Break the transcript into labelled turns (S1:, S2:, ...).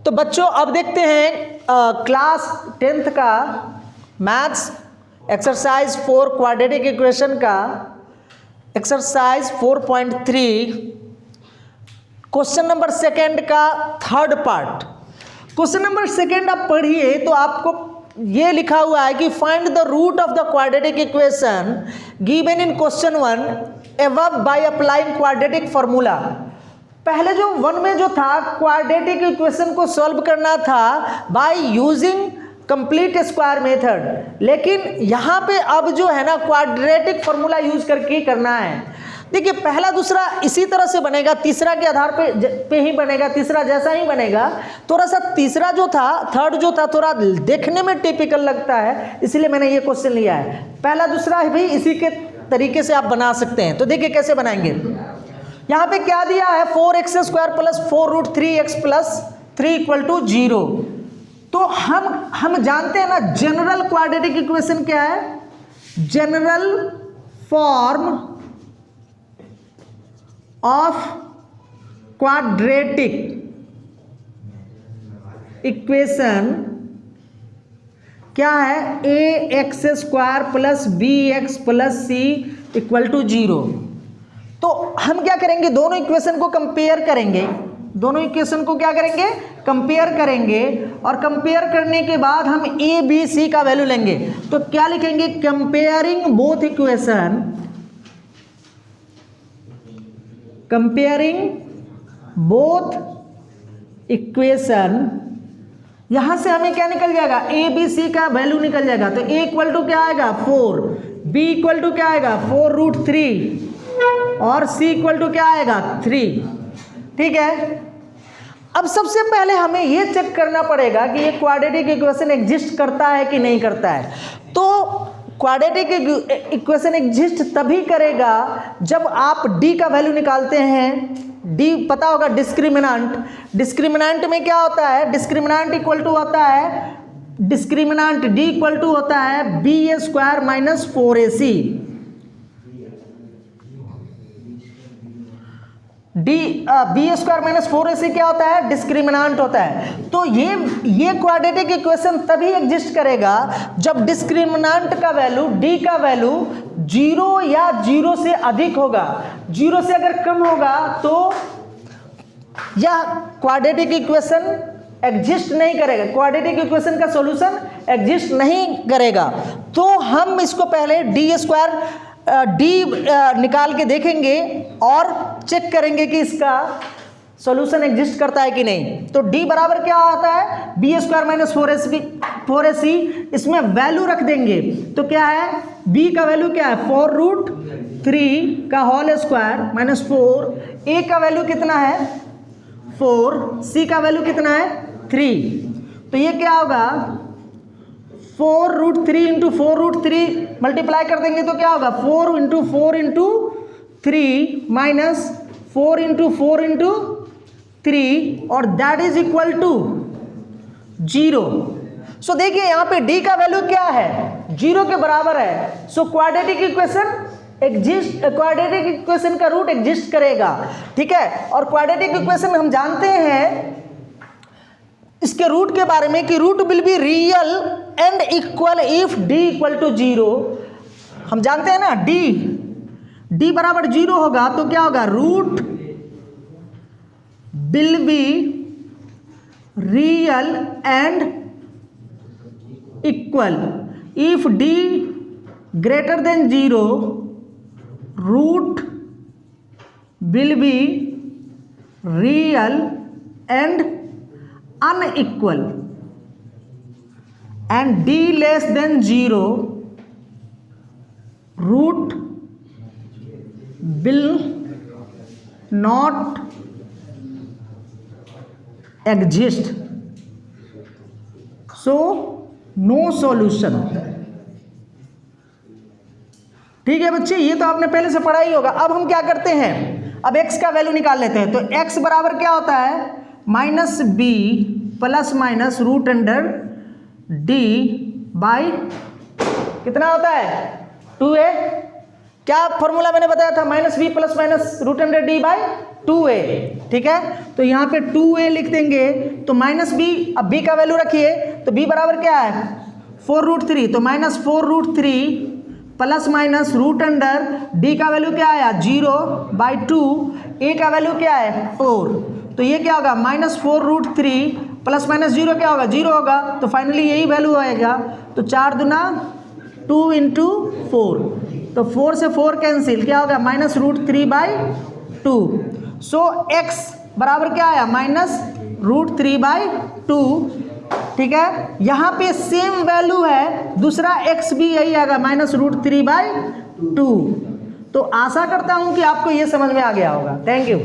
S1: तो बच्चों अब देखते हैं क्लास 10th का मैथ्स एक्सरसाइज 4 क्वाड्रेटिक इक्वेशन का एक्सरसाइज 4.3 क्वेश्चन नंबर सेकंड का third part. Question number second आप पढ़िए तो आपको ये लिखा हुआ है कि find the root of the quadratic equation given in question 1 above by applying quadratic formula. पहले जो 1 में जो था क्वाड्रेटिक इक्वेशन को सॉल्व करना था by using complete square method, लेकिन यहाँ पे अब जो है ना क्वाड्रेटिक फॉर्मूला यूज करके करना है। देखिए पहला दूसरा इसी तरह से बनेगा, तीसरा के आधार पे ही बनेगा, तीसरा जैसा ही बनेगा। थोड़ा सा तीसरा जो था थर्ड जो था थोड़ा देखने में टिपिकल लगता है, इसलिए मैंने ये क्वेश्चन लिया है। पहला दूसरा भी इसी के तरीके से आप बना सकते हैं। तो देखिए कैसे बनाएंगे। यहाँ पे क्या दिया है 4x² प्लस 4√3x प्लस 3 = 0। तो हम जानते हैं ना जनरल क्वाड्रेटिक इक्वेशन क्या है, general form of quadratic equation क्या है, ax² plus bx plus c = 0। तो हम क्या करेंगे, दोनों इक्वेशन को कंपेयर करेंगे, दोनों इक्वेशन को क्या करेंगे, कंपेयर करेंगे, और कंपेयर करने के बाद हम a b c का वैल्यू लेंगे। तो क्या लिखेंगे, comparing both equation, comparing both equation. यहां से हमें क्या निकल जाएगा, a b c का वैल्यू निकल जाएगा। तो a = क्या आएगा 4, b = क्या आएगा 4√3 और c = क्या आएगा 3। ठीक है। अब सबसे पहले हमें ये चेक करना पड़ेगा कि ये क्वाड्रेटिक इक्वेशन एग्जिस्ट करता है कि नहीं करता है। तो क्वाड्रेटिक इक्वेशन एग्जिस्ट तभी करेगा जब आप d का वैल्यू निकालते हैं। d पता होगा डिस्क्रिमिनेंट, डिस्क्रिमिनेंट में क्या होता है, डिस्क्रिमिनेंट इक्वल टू होता है, डिस्क्रिमिनेंट d इक्वल टू होता है ba² - 4ac। ba² - 4ac क्या होता है, डिस्क्रिमिनेंट होता है। तो ये क्वाड्रेटिक इक्वेशन तभी एग्जिस्ट करेगा जब डिस्क्रिमिनेंट का वैल्यू d का वैल्यू 0 या 0 से अधिक होगा। 0 से अगर कम होगा तो यह क्वाड्रेटिक इक्वेशन एग्जिस्ट नहीं करेगा, क्वाड्रेटिक इक्वेशन का सॉल्यूशन एग्जिस्ट नहीं करेगा। तो हम इसको पहले d निकाल के देखेंगे और चेक करेंगे कि इसका सॉल्यूशन एग्जिस्ट करता है कि नहीं। तो d बराबर क्या आता है, ba² - 4ac। इसमें वैल्यू रख देंगे तो क्या है, b का वैल्यू क्या है 4√3 का होल स्क्वायर -4, a का वैल्यू कितना है 4, c का वैल्यू कितना है 3। तो ये क्या होगा 4√3 × 4√3 मल्टीप्लाई कर देंगे तो क्या होगा 4 × 4 × 3 माइनस 4 × 4 × 3 और दैट इज इक्वल टू 0। सो देखिए यहाँ पे d का वैल्यू क्या है, 0 के बराबर है। So quadratic equation exist, quadratic equation का रूट एग्जिस्ट करेगा। ठीक है। और क्वाड्रेटिक इक्वेशन हम जानते हैं इसके रूट के बारे में कि root will be real and equal if d = 0। हम जानते हैं ना d बराबर 0 होगा तो क्या होगा, root will be real and equal if d > 0, root will be real and unequal and d < 0, root will not exist, so no solution। ठीक है बच्चे, ये तो आपने पहले से पढ़ा ही होगा। अब हम क्या करते हैं, अब x का वैल्यू निकाल लेते हैं। तो x बराबर क्या होता है -b plus minus √d by कितना होता है 2a। क्या फॉर्मूला मैंने बताया था, minus B plus minus root under D by 2a, ठीक है। तो यहाँ पे 2a लिख देंगे, तो माइनस बी, अब b का वैल्यू रखिए, तो b बराबर क्या है 4√3, तो minus 4√3 plus minus root under d का वैल्यू क्या आया 0/2, a का वैल्यू क्या है 4, तो ये क्या होगा माइनस 4√3 प्लस माइनस 0 क्या होगा 0 होगा, तो फाइनली यही वैल्यू आएगा। तो 4 दूना 2 × 4, तो 4 से 4 कैंसिल, क्या होगा -√3/2। सो x बराबर क्या आया -√3/2, ठीक है। यहाँ पे सेम वैल्यू है, दूसरा x भी यही आएगा -√3/2। तो आशा करता हूँ कि आपको ये समझ में आ गया होगा। Thank you.